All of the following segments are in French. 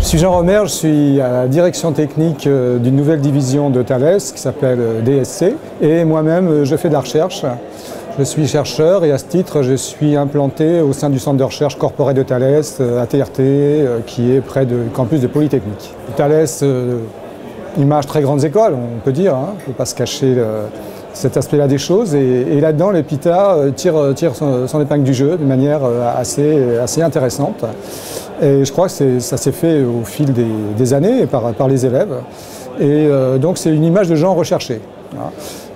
Je suis Jean Romer, je suis à la direction technique d'une nouvelle division de Thales qui s'appelle DSC et moi-même je fais de la recherche. Je suis chercheur et à ce titre je suis implanté au sein du centre de recherche corporate de Thales à TRT qui est près du campus de Polytechnique. Thales image très grandes écoles, on peut dire, hein. Il ne faut pas se cacher cet aspect-là des choses et là-dedans l'EPITA tire son épingle du jeu de manière assez intéressante. Et je crois que ça s'est fait au fil des années par les élèves. Et donc c'est une image de gens recherchés.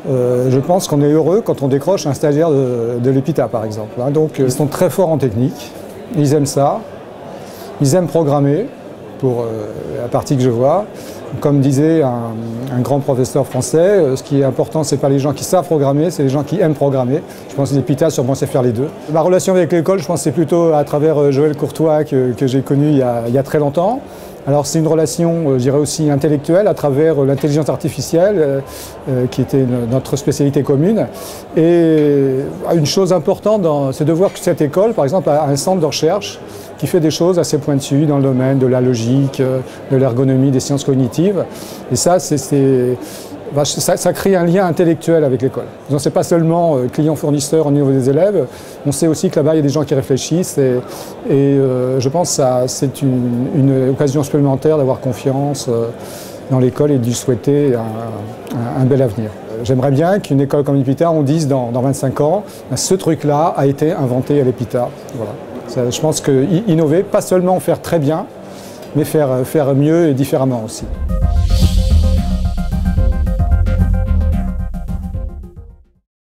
Je pense qu'on est heureux quand on décroche un stagiaire de l'EPITA par exemple. Donc ils sont très forts en technique, ils aiment ça, ils aiment programmer pour la partie que je vois. Comme disait un grand professeur français, ce qui est important, ce n'est pas les gens qui savent programmer, c'est les gens qui aiment programmer. Je pense que l'EPITA sûrement sait faire les deux. Ma relation avec l'école, je pense que c'est plutôt à travers Joël Courtois que j'ai connu il y a très longtemps. Alors c'est une relation, je dirais aussi intellectuelle, à travers l'intelligence artificielle, qui était notre spécialité commune. Et une chose importante, c'est de voir que cette école, par exemple, a un centre de recherche qui fait des choses assez pointues dans le domaine de la logique, de l'ergonomie, des sciences cognitives. Et ça crée un lien intellectuel avec l'école. Ce n'est pas seulement client-fournisseur au niveau des élèves, on sait aussi que là-bas il y a des gens qui réfléchissent et je pense que c'est une occasion supplémentaire d'avoir confiance dans l'école et de lui souhaiter un bel avenir. J'aimerais bien qu'une école comme l'EPITA, on dise dans 25 ans, ce truc-là a été inventé à l'EPITA. Voilà. Je pense qu'innover, pas seulement faire très bien, mais faire mieux et différemment aussi.